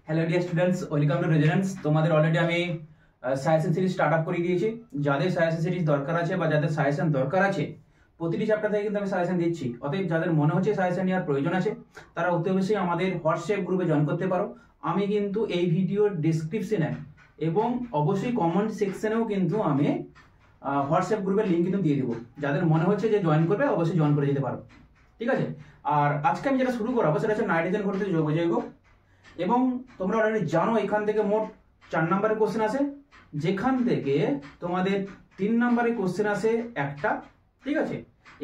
Hello dear students, welcome to residence. তোমাদের already আমি suggestion series start up করে দিয়েছি। যাদের সাজেশন সিরিজ দরকার আছে বা যাদের সাজেশন দরকার আছে, প্রতিটি চ্যাপ্টার থেকে কিন্তু আমি সাজেশন দিচ্ছি। অতএব যাদের মনে হচ্ছে সাজেশন নেওয়ার প্রয়োজন আছে, তারা অতি অবশ্যই আমাদের হোয়াটসঅ্যাপ গ্রুপে জয়েন করতে পারো। আমি কিন্তু এই ভিডিওর ডিসক্রিপশনে এবং অবশ্যই কমেন্ট সেকশনেও কিন্তু আমি হোয়াটসঅ্যাপ গ্রুপের লিঙ্ক কিন্তু দিয়ে দেবো। যাদের মনে হচ্ছে যে জয়েন করবে, অবশ্যই জয়েন করে যেতে পারো, ঠিক আছে। আর আজকে আমি যেটা শুরু করাবো সেটা হচ্ছে নাইট্রোজেন ঘটিত যৌগ। এবং তোমরা অলরেডি জানো এখান থেকে মোট 4 নম্বরের কোশ্চেন আসে, যেখান থেকে তোমাদের 3 নম্বরের কোশ্চেন আসে একটা, ঠিক আছে,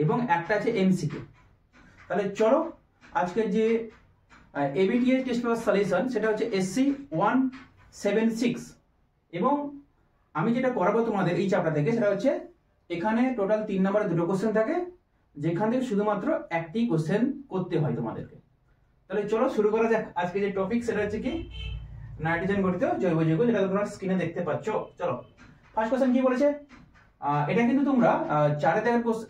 এবং একটা আছে এমসিকিউ। তাহলে চলো আজকের যে এবিটিএস টেস্ট পেপার সলিউশন সেটা হচ্ছে SC 176। এবং আমি যেটা করাবো তোমাদের এই চ্যাপ্টার থেকে সেটা হচ্ছে এখানে টোটাল 3 নম্বরের 2টো কোশ্চেন থাকে, যেখান থেকে শুধুমাত্র একটি কোশ্চেন করতে হয় তোমাদেরকে। তাহলে চলো শুরু করা যাক। আজকে যে টপিক সেটা হচ্ছে কি নাইট্রোজেন ঘটিত জৈব যৌগ, যেটা তোমরা স্ক্রিনে দেখতে পাচ্ছ। চলো ফার্স্ট কোশ্চেন কি বলেছে, এটা কিন্তু তোমরা 4 দাগের কোশ্চেন,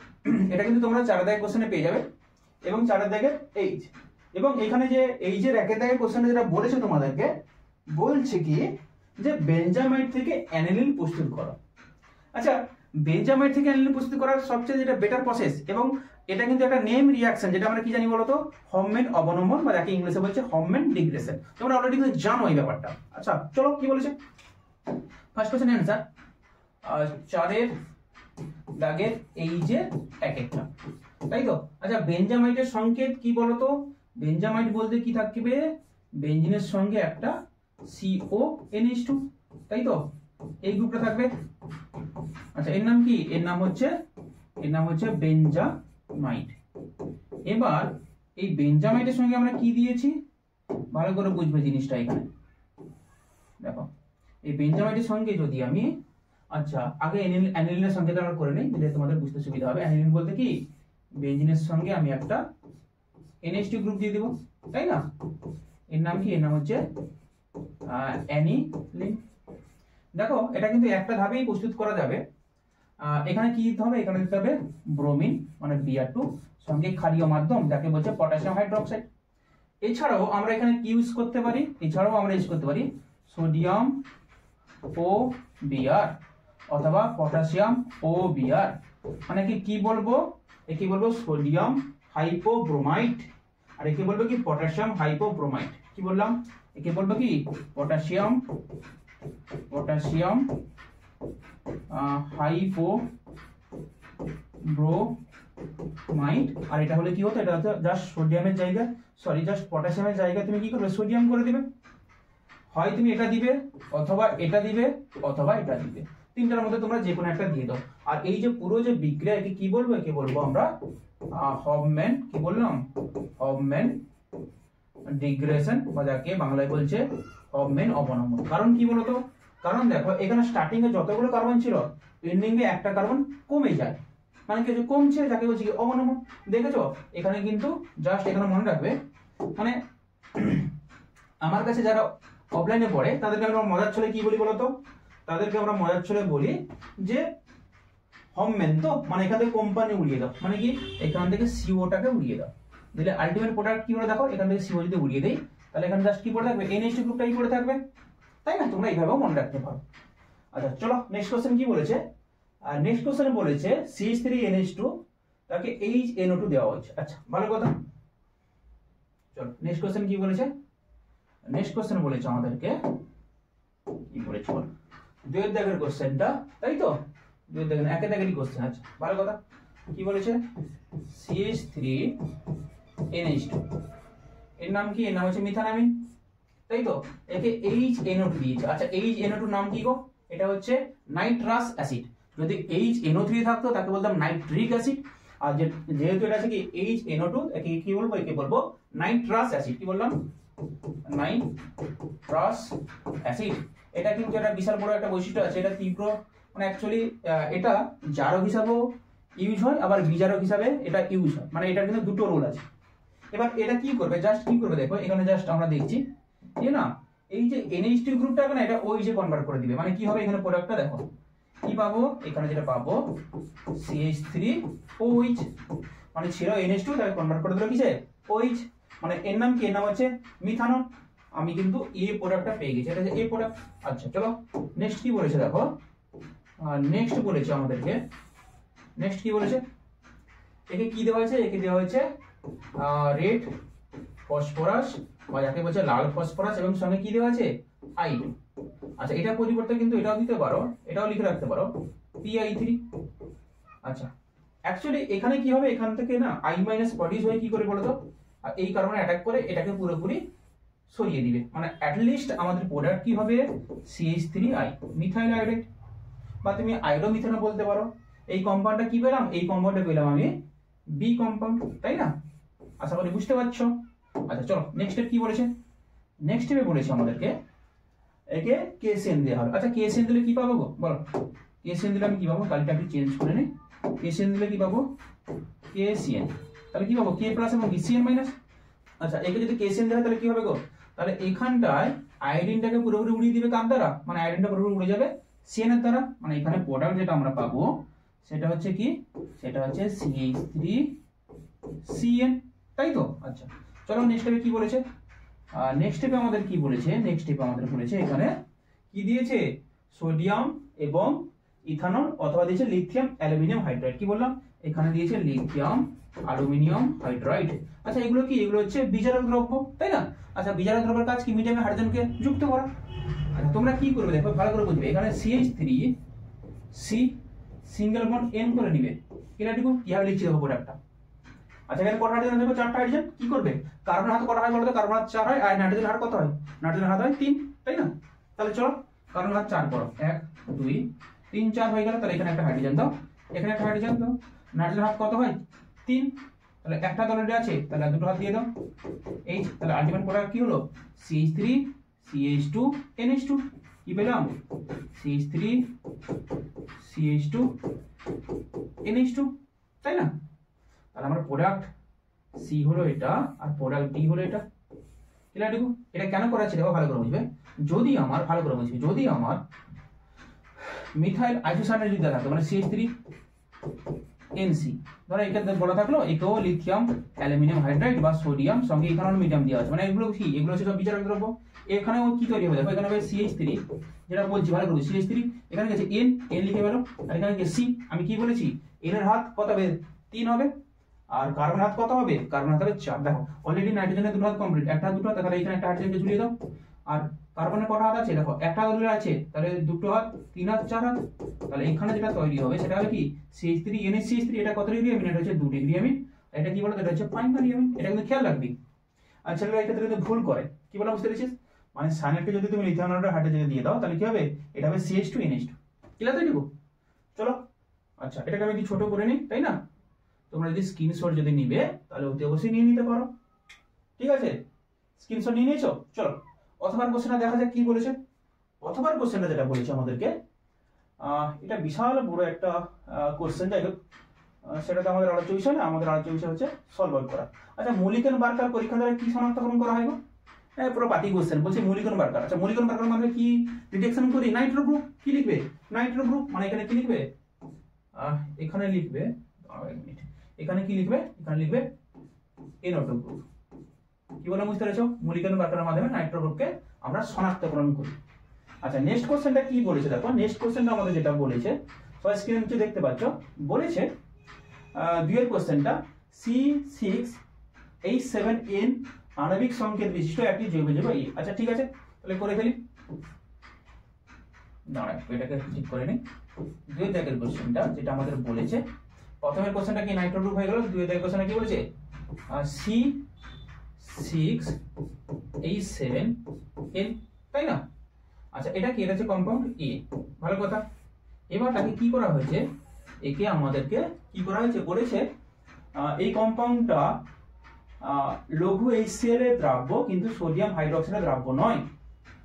এটা কিন্তু তোমরা 4 দাগের কোশ্চেনে পেয়ে যাবে এবং 4 দাগের এইচ। এবং এখানে যে এইচের 1 দাগের কোশ্চেনে যেটা বলেছে তোমাদেরকে, বলছে কি যে বেঞ্জামাইট থেকে অ্যানিলিন প্রস্তুত করো। আচ্ছা, বেঞ্জামাইট থেকে অ্যানিলিন প্রস্তুত করার সবচেয়ে যেটা বেটার প্রসেস, এবং এটা কিন্তু একটা নেম রিঅ্যাকশন, যেটা আমরা কি জানি বলতো, হফম্যান অবনমন, বা যাকে ইংলিশে বলছে হফম্যান ডিগ্রেশন। তোমরা অলরেডি কিন্তু জানো এই ব্যাপারটা। আচ্ছা চলো কি বলেছে, ফার্স্ট কোশ্চেন অ্যান্সার 4 দাগের এই যে এক একটা, তাই তো। আচ্ছা, বেঞ্জামাইটের সংকেত কি বলতো, বেঞ্জামাইট বলতে কি থাকবে, বেঞ্জিনের সঙ্গে একটা CONH2, তাই তো, এই গ্রুপটা থাকবে। আচ্ছা, এর নাম কি, এর নাম হচ্ছে বেঞ্জামাইট। এবার এই বেঞ্জামাইটের সঙ্গে আমরা কি দিয়েছি, ভালো করে বুঝবে জিনিসটা। এখানে দেখো, এই বেঞ্জামাইটের সঙ্গে যদি আমি, আচ্ছা আগে অ্যানিলিনের সংকেত আমরা করে নিই, তাহলে তোমাদের বুঝতে সুবিধা হবে। অ্যানিলিন বলতে কি, বেঞ্জিনের সঙ্গে আমি একটা NH2 গ্রুপ দিয়ে দেব, তাই না। এর নাম কি, এর নাম হচ্ছে অ্যানিলিন। দেখো এটা কিন্তু একটা ধাপেই প্রস্তুত করা যাবে। এখানে কি দিতে হবে, এখানে দিতে হবে ব্রোমিন মানে Br2 সঙ্গে ক্ষারীয় মাধ্যম, যাকে বলছে পটাশিয়াম হাইড্রোক্সাইড। এছাড়াও আমরা এখানে কি ইউজ করতে পারি, সোডিয়াম OBr অথবা পটাশিয়াম OBr, মানে কি বলবো, একে বলবো সোডিয়াম হাইপোব্রোমাইড, আর একে বলবো কি পটাশিয়াম হাইপোব্রোমাইড। কি বললাম, একে বলবো কি পটাশিয়াম হাইপোব্রোমাইড। আর এটা হলে কি হতো, এটা হচ্ছে জাস্ট সোডিয়ামের জায়গা, জাস্ট পটাশিয়ামের জায়গায় তুমি কি করবে, সোডিয়াম করে দিবে। হয় তুমি এটা দিবে, অথবা এটা দিবে, অথবা এটা দিবে, তিনটার মধ্যে তোমরা যে কোনো একটা দিয়ে দাও। আর এই যে পুরো যে বিক্রিয়া, একে কি বলবো, একে বলবো আমরা হফম্যান, কি বললাম, হফম্যান ডিগ্রেশন, বা যাকে বাংলায় বলছে হফম্যান অবনমন। কারণ কি বলতো, কারণ দেখো এখানে স্টার্টিং এ যতগুলো কার্বন ছিল, এন্ডিং এ একটা কার্বন কমে যায়, মানে কিছু কমছে, যাকে বলছি কি অবনমন। দেখেছো এখানে কিন্তু জাস্ট এখানে মনে রাখবে, মানে আমার কাছে যারা অফলাইনে পড়ে তাদেরকে আমরা মজার ছলে কি বলি বলতো, তাদেরকে আমরা মজার ছলে বলি যে হফম্যান, তো মানে এখান থেকে কোম্পানি উড়িয়ে দাও, মানে কি এখান থেকে CO-টাকে উড়িয়ে দাও, দিলে আলটিমেট প্রোডাক্ট কি হলো দেখো, এখান থেকে CO যদি উড়িয়ে দেই, তাহলে এখানে জাস্ট কি পড়ে থাকবে, NH2 গ্রুপটাই পড়ে থাকবে, তাই না। তোমরা এইভাবেও মনে রাখতে পারো। আচ্ছা চলো নেক্সট কোশ্চেন কি বলেছে, আর নেক্সট কোশ্চেনে বলেছে CH3NH2 তাকে HNO2 দেওয়া হচ্ছে। আচ্ছা ভালো কথা। চলো নেক্সট কোশ্চেন কি বলেছে, নেক্সট কোশ্চেন বলেছে আমাদেরকে, কি বলেছে বল, 2 দাগের কোশ্চেনটা, তাই তো, 2 দাগের 1 দাগেরই কোশ্চেন। আচ্ছা ভালো কথা, কি বলেছে, CH3NH2 এর নাম কি, এর নাম হচ্ছে মিথানামিন, তাই তো, একে HNO2 দিয়েছে। আচ্ছা HNO2 নাম কি গো, এটা হচ্ছে নাইট্রাস অ্যাসিড। যদি HNO3 থাকতো তাকে বলতাম নাইট্রিক অ্যাসিড, আর যেহেতু এটা আছে কি HNO2, একে কি বলবো, একে বলবো নাইট্রাস অ্যাসিড। কি বললাম, নাইট্রাস অ্যাসিড। এটা কিন্তু একটা বিশাল বড় একটা বৈশিষ্ট্য আছে, এটা তীব্র, মানে অ্যাকচুয়ালি এটা জারক হিসাবেও ইউজ হয়, আবার বিজারক হিসাবে এটা ইউজ হয়, মানে এটা কিন্তু দুটো রোল আছে। এবার এটা কি করবে, জাস্ট কি করবে দেখো, এখানে জাস্ট আমরা দেখছি যে না, এই যে NH2 গ্রুপটাকে না এটা OH এ কনভার্ট করে দিবে, মানে কি হবে, এখানে প্রোডাক্টটা দেখো কি পাবো, এখানে যেটা পাবো CH3OH, মানে ছিল NH2 তাকে কনভার্ট করে দিল কিসে, OH, মানে এর নাম কি, এর নাম হচ্ছে মিথানল। আমি কিন্তু এ প্রোডাক্টটা পেয়ে গেছি, এটা হচ্ছে এ প্রোডাক্ট। আচ্ছা চলো নেক্সট কি বলেছে দেখো, নেক্সট বলেছে আমাদেরকে, নেক্সট কি বলেছে, একে কি দেওয়া হয়েছে, একে দেওয়া হয়েছে রেড ফসফরাস বা যাকে বলছে লাল ফসফরাস এবং সঙ্গে কি দেওয়া আছে I2। আচ্ছা এটা পরিবর্তে কিন্তু এটাও দিতে পারো, এটাও লিখে রাখতে পারো Pi3। আচ্ছা অ্যাকচুয়ালি এখানে কি হবে, এখান থেকে না I মাইনাস প্রডিউস হয়ে কি করে বলো তো, আর এই কারণে অ্যাটাক করে এটাকে পুরোপুরি সরিয়ে দিবে, মানে অ্যাট লিস্ট আমাদের প্রোডাক্ট কি হবে CH3I মিথাইল আয়োডাইড, বা তুমি আয়োডোমিথেনও বলতে পারো। এই কম্পাউন্ডটা কি পেলাম, এই কম্পাউন্ডটা পেলাম আমি বি কম্পাউন্ড, তাই না? আশা করি বুঝতে পারছো। আচ্ছা চলো নেক্সট স্টেপ কি বলেছে, নেক্সট স্টেপে বলেছে আমাদেরকে একে KCN দেওয়া হবে। আচ্ছা KCN দিলে কি পাবো গো বলো, KCN দিলে আমি কি পাবো, কালিটা একটু চেঞ্জ করে নিই, KCN দিলে কি পাবো KCN, তাহলে কি পাবো K প্লাস এবং CN মাইনাস। আচ্ছা একে যদি KCN দেওয়া হয় তাহলে কি হবে গো, তাহলে এখানটায় আয়োডিনটাকে পুরোপুরি উড়িয়ে দিবে কার দ্বারা, মানে আয়োডিনটা পুরোপুরি উড়ে যাবে CN এর দ্বারা, মানে এখানে প্রোডাক্ট যেটা আমরা পাবো সেটা হচ্ছে কি, সেটা হচ্ছে CH3CN, তাই তো? আচ্ছা চলো নেক্সট স্টেপে কি বলেছে, নেক্সট স্টেপে আমাদের কি বলেছে, নেক্সট স্টেপে আমাদের বলেছে এখানে কি দিয়েছে সোডিয়াম এবং ইথানল অথবা দিয়েছে লিথিয়াম অ্যালুমিনিয়াম হাইড্রাইড। কি বললাম, এখানে দিয়েছে লিথিয়াম অ্যালুমিনিয়াম হাইড্রাইড। আচ্ছা এগুলো কি, এগুলো হচ্ছে বিজারক দ্রব্য, তাই না? আচ্ছা বিজারক দ্রব্যের কাজ কি, মিডিয়ামে হাইড্রোজেনকে যুক্ত করা। আচ্ছা তোমরা কি করবে দেখো ভালো করে বুঝবে, এখানে CH3C সিঙ্গেল বন্ড N করে নিবে, এটাটুকু কিভাবে লিখছি দেখো প্রোডাক্টটা। আচ্ছা এখানে কটা হাইড্রোজেন দেবো, 4টা হাইড্রোজেন, কি করবে কার্বনের হাত কটা হয় বলো তো, কার্বন হাত 4 হয়, আর নাইট্রোজেন হাত কত হয়, নাইট্রোজেন হাত হয় 3, তাই না? তাহলে চলো কার্বন হাত 4 করো, 1 2 3 4 হয়ে গেল, তাহলে এখানে একটা হাইড্রোজেন দাও, এখানে একটা হাইড্রোজেন দাও, নাইট্রোজেন হাত কত হয় 3, তাহলে একটা অলরেডি আছে, তাহলে দুটো হাত দিয়ে দাও H, তাহলে আলটিমেট প্রোডাক্ট কি হলো CH3 CH2 NH2, কি পেলাম CH3 CH2 NH2, তাই না? তাহলে আমার প্রোডাক্ট C হলো এটা আর প্রোডাক্ট D হলো এটা। ক্লিয়ার? এটা কেন করা আছে দেখো ভালো করে বুঝবে, যদি আমার ভালো করে বুঝবে, যদি আমার মিথাইল আইসোসায়ানাইড যদি থাকতো মানে CH3NC, ধরো এটা বলা থাকলো একেও লিথিয়াম অ্যালুমিনিয়াম হাইড্রাইড বা সোডিয়াম সঙ্গে ইথানল মিডিয়াম দেওয়া আছে, মানে এগুলো কি, এগুলো হচ্ছে সব বিজারক দ্রব্য। এখানেও কি তৈরি হবে দেখো, এখানে হবে CH3, যেটা বলছি ভালো করে CH3, এখানে গেছে N লিখে গেল, আর এখানে গেছে C, আমি কি বলেছি N এর হাত কত হবে 3 হবে, আর কার্বন হাত কত হবে, কার্বন হাত হবে 4। দেখো অলরেডি নাইট্রোজেনের দুটো হাত কমপ্লিট, একটা দুটো, তাহলে এখানে একটা হাইড্রোজেনকে ঝুলিয়ে দাও। আর কার্বনের কটা হাত আছে দেখো, একটা হাত আছে, তাহলে দুটো হাত 3 হাত 4 হাত, তাহলে এখানে যেটা তৈরি হবে সেটা হবে কি CH3NH3, এটা কত ডিগ্রি অ্যামিন, এটা হচ্ছে 2 ডিগ্রি অ্যামিন, এটা কি বলতো, এটা হচ্ছে প্রাইমারি অ্যামিন, এটা কিন্তু খেয়াল রাখবি। আর ছেলেরা এই ক্ষেত্রে কিন্তু ভুল করে, কি বলা বুঝতে পেরেছিস, মানে সায়ানাইডকে যদি তুমি লিথিয়াম আয়োডাইড হাইড্রোজেন দিয়ে দাও তাহলে কি হবে, এটা হবে CH2NH2। ক্লিয়ার তো এটুকু? চলো আচ্ছা এটাকে আমি কি ছোট করে নিই, তাই না? তোমরা যদি স্ক্রিনশট যদি নিবে তাহলে অতি অবশ্যই নিয়ে নিতে পারো, ঠিক আছে? স্ক্রিনশট নিয়ে নিয়েছো? চলো অথবার কোশ্চেনটা দেখা যাক কি বলেছে। অথবার কোশ্চেনটা যেটা বলেছে আমাদেরকে, এটা বিশাল বড় একটা কোশ্চেন, যাই হোক সেটাতে আমাদের আলোচ্য বিষয় না, আমাদের আলোচ্য বিষয় হচ্ছে সলভ আউট করা। আচ্ছা মৌলিকন বার্কার পরীক্ষা দ্বারা কি শনাক্তকরণ করা হয় গো? পুরো পাতি কোশ্চেন বলছে মৌলিকন বার্কার। আচ্ছা মৌলিকন বার্কার মানে কি ডিটেকশন করি, নাইট্রো গ্রুপ, কি লিখবে নাইট্রো গ্রুপ, মানে এখানে কি লিখবে, এখানে লিখবে, এখানে কি লিখবে, এখানে লিখবে NO2 গ্রুপ। কি বলে বুঝতে পেরেছো, মৌলিকন বার্কারের মাধ্যমে নাইট্রো গ্রুপকে আমরা শনাক্তকরণ করি। আচ্ছা নেক্সট কোশ্চেনটা কি বলেছে দেখো, নেক্সট কোশ্চেনটা আমাদের যেটা বলেছে সবাই স্ক্রিনে নিচে দেখতে পাচ্ছ, বলেছে দুইয়ের কোশ্চেনটা C6H7N আণবিক সংকেত বিশিষ্ট একটি জৈব যৌগ E। আচ্ছা ঠিক আছে তাহলে করে ফেলি, দাঁড়া এটাকে ঠিক করে নিই। দুইয়ের দাগের কোশ্চেনটা যেটা আমাদের বলেছে, প্রথমের কোশ্চেনটা কি নাইট্রো গ্রুপ হয়ে গেল, দুইয়ের দাগের কোশ্চেনটা কি বলেছে C6H7N, তাই না? আচ্ছা এটা কি, এটা হচ্ছে কম্পাউন্ড A, ভালো কথা। এবার তাকে কি করা হয়েছে, একে আমাদেরকে কি করা হয়েছে বলেছে এই কম্পাউন্ডটা লঘু HCl এর দ্রাব্য কিন্তু সোডিয়াম হাইড্রোক্সাইডের দ্রাব্য নয়।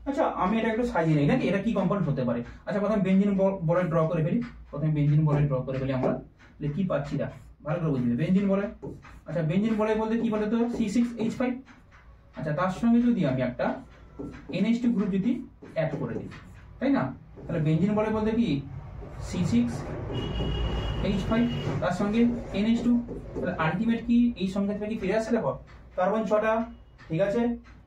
আচ্ছা আমি এটা একটু সাজিয়ে নিই নাকি, এটা কি কম্পাউন্ড হতে পারে। আচ্ছা প্রথমে বেনজিন বলে ড্র করে ফেলি, প্রথমে বেনজিন বলে ড্র করে ফেলি আমরা, কি পাচ্ছি না ভালো করে বুঝবে, বেনজিন বলে। আচ্ছা বেনজিন বলে বলতে কি বলে তো C6H5। আচ্ছা তার সঙ্গে যদি আমি একটা NH2 গ্রুপ যদি অ্যাড করে দিই, তাই না, তাহলে বেনজিন বলে বলতে কি C6H5 তার সঙ্গে NH2, তাহলে আলটিমেট কি এই সংখ্যাটা কি ফিরে আসছে দেখো, কার্বন 6টা, ঠিক আছে,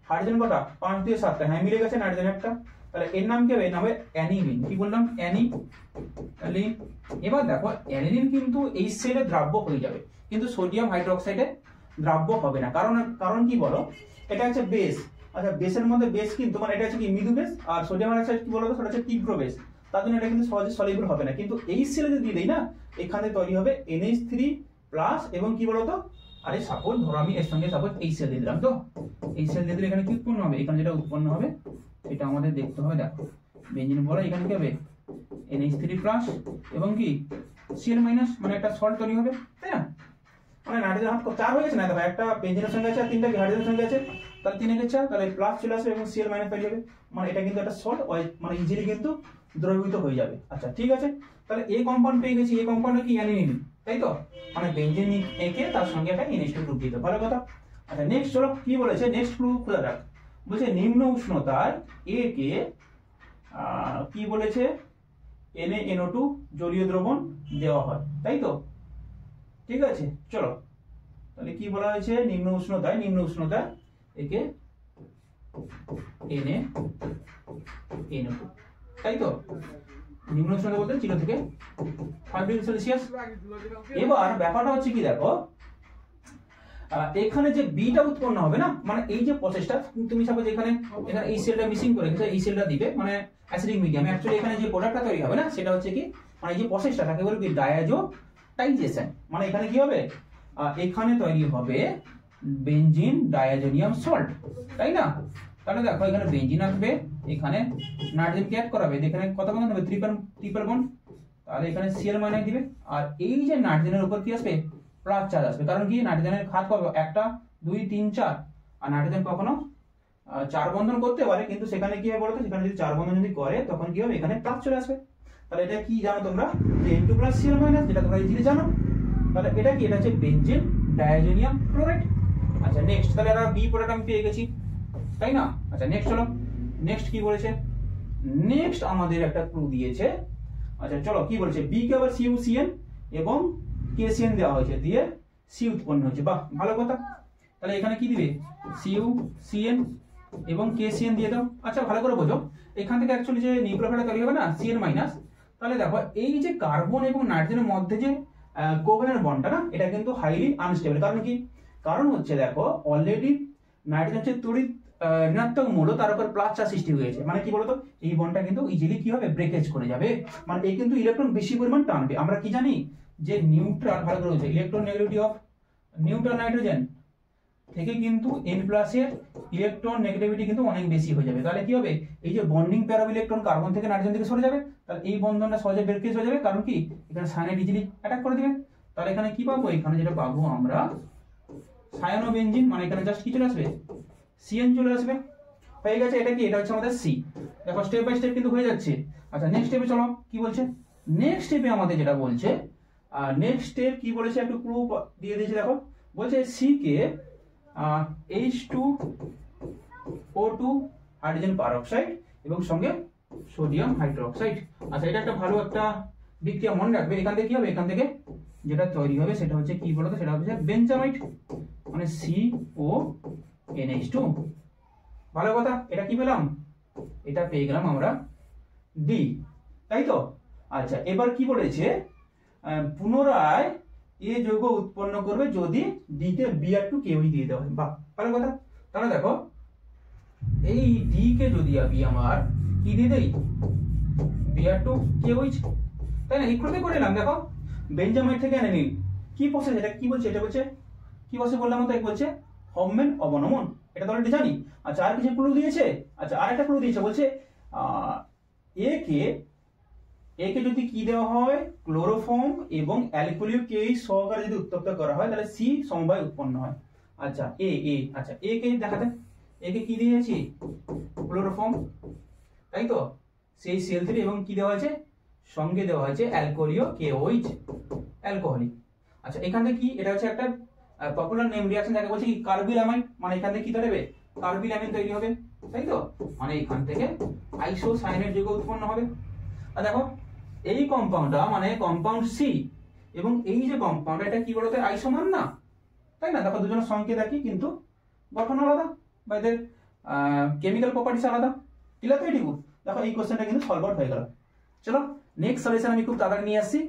হাইড্রোজেন কটা 5 দিয়ে 7টা, হ্যাঁ মিলে গেছে নাইট্রোজেন একটা, তাহলে এর নাম কি হবে, এর নাম হবে অ্যানিলিন। কি বললাম, অ্যানিলিন। এবার দেখো অ্যানিলিন কিন্তু এই সেলে দ্রাব্য হয়ে যাবে, কিন্তু সোডিয়াম হাইড্রোক্সাইডে দ্রাব্য হবে না। কারণ কি বলো, এটা হচ্ছে বেস। আচ্ছা বেসের মধ্যে বেস কিন্তু মানে এটা হচ্ছে কি মৃদু বেস, আর সোডিয়াম হাইড্রোক্সাইড কি বলতো সেটা হচ্ছে তীব্র বেস, তার জন্য এটা কিন্তু সহজে সলিউবল হবে না। কিন্তু এই সেলে যদি দেই না, এখানে তৈরি হবে NH3 প্লাস এবং কি বলতো, আরে সাপোজ ধরো আমি এর সঙ্গে সাপোজ এই সেল দিয়ে দিলাম, তো এই সেল দিয়ে দিলে এখানে কি উৎপন্ন হবে, এখানে যেটা উৎপন্ন হবে এটা আমাদের দেখতে হবে। দেখো বেঞ্জিন বলো এখানে কি হবে NH3 প্লাস এবং কি Cl মাইনাস, মানে একটা সল্ট তৈরি হবে, তাই না? মানে নাইট্রোজেন হাত 4 হয়ে গেছে না, দেখো একটা বেঞ্জিনের সঙ্গে আছে আর 3টা হাইড্রোজেনের সঙ্গে আছে, তাহলে 3 এর 4, তাহলে প্লাস চলে আসবে এবং Cl মাইনাস তৈরি হবে, মানে এটা কিন্তু একটা সল্ট, মানে ইজিলি কিন্তু দ্রবীভূত হয়ে যাবে। আচ্ছা ঠিক আছে, তাহলে এই কম্পাউন্ড পেয়ে গেছি, এই কম্পাউন্ডে কি অ্যানিলিন, তাই তো, মানে বেঞ্জিন একে তার সঙ্গে একটা NH2 গ্রুপ দিতে, ভালো কথা। আচ্ছা নেক্সট চলো কি বলেছে, নেক্সট ক্লু খোলা যাক। বলছে নিম্ন উষ্ণতায় এ কে কি বলেছে NaNO2 জলীয় দ্রবণ দেওয়া হয়, তাই তো, ঠিক আছে। চলো তাহলে কি বলা হয়েছে, নিম্ন উষ্ণতায় একে NaNO2, তাই তো, নিম্ন উষ্ণতা বলতে 0 থেকে 5 ডিগ্রি সেলসিয়াস। এবার ব্যাপারটা হচ্ছে কি দেখো, এখানে যে বিটা উৎপন্ন হবে না, মানে এই যে প্রসেসটা তুমি সাপোজ এখানে এই সেলটা মিসিং করে গেছে, এই সেলটা দিবে মানে অ্যাসিডিক মিডিয়ামে, অ্যাকচুয়ালি এখানে যে প্রোডাক্টটা তৈরি হবে না সেটা হচ্ছে কি, মানে এই যে প্রসেসটা তাকে বলবে ডায়াজোটাইজেশন, মানে এখানে কি হবে, এখানে তৈরি হবে বেঞ্জিন ডায়াজোনিয়াম সল্ট, তাই না? তাহলে দেখো এখানে বেঞ্জিন আসবে, এখানে নাইট্রোজেন কে অ্যাড করাবে, এখানে কত বন্ধন হবে, ট্রিপল বন্ড, তাহলে এখানে Cl মাইনাস দিবে, আর এই যে নাইট্রোজেনের উপর কি আসবে, প্লাস চার্জ আসবে, কারণ কি নাইট্রোজেনের ঘাত কত, 1 2 3 4, আর নাইট্রোজেন কখনো 4 বন্ধন করতে পারে, কিন্তু সেখানে কি হবে বলতো, সেখানে যদি 4 বন্ধন যদি করে তখন কি হবে, এখানে প্লাস চলে আসবে। তাহলে এটা কি জানো তোমরা, যে N2 প্লাস Cl মাইনাস, যেটা তোমরা ইজিলি জানো, তাহলে এটা কি, এটা হচ্ছে বেঞ্জিন ডায়াজোনিয়াম ক্লোরাইড। আচ্ছা নেক্সট, তাহলে এটা বি প্রোডাক্ট আমি পেয়ে গেছি, তাই না? আচ্ছা নেক্সট চলো, নেক্সট কি বলেছে, নেক্সট আমাদের একটা ক্লু দিয়েছে। আচ্ছা চলো কি বলেছে, বি কে আবার CuCN এবং KCN দেওয়া হয়েছে, দিয়ে সি উৎপন্ন হচ্ছে, বাহ ভালো কথা। তাহলে এখানে কি দিবে, CuCN এবং KCN দিয়ে দাও। আচ্ছা ভালো করে বোঝো, এখান থেকে অ্যাকচুয়ালি যে নিউক্লিওফাইলটা তৈরি হবে না Cn মাইনাস, তাহলে দেখো এই যে কার্বন এবং নাইট্রোজেনের মধ্যে যে কোভ্যালেন্ট বন্ডটা না, এটা কিন্তু হাইলি আনস্টেবল। কারণ কি, কারণ হচ্ছে দেখো অলরেডি নাইট্রোজেন হচ্ছে তড়িৎ ঋণাত্মক মূল, তার উপর প্লাস চার্জ সৃষ্টি হয়েছে, মানে কি বলতো এই বন্ডটা কিন্তু ইজিলি কি হবে, ব্রেকেজ করে যাবে, মানে এই কিন্তু ইলেকট্রন বেশি পরিমাণ টানবে। আমরা কি জানি যে নিউট্রাল, ভালো করে হচ্ছে electron negativity of neutral nitrogen থেকে কিন্তু N প্লাস এর ইলেকট্রন নেগেটিভিটি কিন্তু অনেক বেশি হয়ে যাবে। তাহলে কি হবে, এই যে bonding pair of electron carbon থেকে নাইট্রোজেন দিকে সরে যাবে, তাহলে এই বন্ধনটা সহজে ব্রেকেজ হয়ে যাবে, কারণ কি এখানে সায়ানাইড ইজিলি অ্যাটাক করে দিবে। তাহলে এখানে কি পাবো, এখানে যেটা পাবো আমরা সায়ানোবেনজিন, মানে এখানে জাস্ট কি চলে আসবে, CN চলে আসবে, হয়ে গেছে। এটা কি, এটা হচ্ছে আমাদের C। দেখো স্টেপ বাই স্টেপ কিন্তু হয়ে যাচ্ছে। আচ্ছা নেক্সট স্টেপে চলো কি বলছে, নেক্সট স্টেপে আমাদের যেটা বলছে, নেক্সট স্টেপ কি বলেছে, একটু ক্লু দিয়ে দিয়েছে, দেখো বলছে C কে H2O2 হাইড্রোজেন পারঅক্সাইড এবং সঙ্গে সোডিয়াম হাইড্রোক্সাইড। আচ্ছা এটা একটা ভালো একটা বিক্রিয়া মনে রাখবে, এখান থেকে কি হবে, এখান থেকে যেটা তৈরি হবে সেটা হচ্ছে কি বলতো, সেটা হচ্ছে বেঞ্জামাইট, মানে CONH2, ভালো কথা। এটা কি পেলাম, এটা পেয়ে গেলাম আমরা D, তাই তো। আচ্ছা এবার কি বলেছে, পুনরায় এ যৌগ উৎপন্ন করবে যদি D কে Br2 KOH দিয়ে দেওয়া হয়, বাহ ভালো কথা। তাহলে দেখো এই D কে যদি আমি আমার কি দিয়ে দেই, Br2 KOH, তাই না, ইকুয়ালি করে নিলাম। দেখো বেঞ্জামাইট থেকে এনে নিন, কি প্রসেস, এটা কি বলছে, এটা বলছে কি বলছে বললাম তো, এক বলছে হফম্যান অবনমন, এটা তো অলরেডি জানি। আচ্ছা আর কিছু ক্লু দিয়েছে, আচ্ছা আর একটা ক্লু দিয়েছে, বলছে এ কে যদি কি দেওয়া হয়, ক্লোরোফর্ম এবং অ্যালকোহলিক KH সহকারে যদি উত্তপ্ত করা হয় তাহলে C সমবায় উৎপন্ন হয়। আচ্ছা আচ্ছা এ কে দেখাতে, এ কে কি দিয়েছি, ক্লোরোফর্ম, তাই তো, সেই CL3 এবং কি দেওয়া হয়েছে, সঙ্গে দেওয়া হয়েছে অ্যালকোহলিক KOH, অ্যালকোহলিক। আচ্ছা এখান থেকে কি, এটা হচ্ছে একটা পপুলার নেম রিঅ্যাকশন, যাকে বলছে কি কার্বিলামাইন, মানে এখান থেকে কি তৈরি হবে, কার্বিলামিন তৈরি হবে, তাই তো, মানে এখান থেকে আইসোসায়ানাইড যৌগ উৎপন্ন হবে। আর দেখো এই কম্পাউন্ডটা মানে কম্পাউন্ড C এবং এই যে কম্পাউন্ড, এটা কি বলতে আইসোমার না, তাই না, দেখো দুজনের সংকেত একই কিন্তু গঠন আলাদা, বা এদের কেমিক্যাল প্রপার্টিস আলাদা। ক্লিয়ার তো এইটুকু? দেখো এই কোশ্চেনটা কিন্তু সলভ আউট হয়ে গেল। চলো নেক্সট সলিউশন আমি খুব তাড়াতাড়ি নিয়ে আসছি।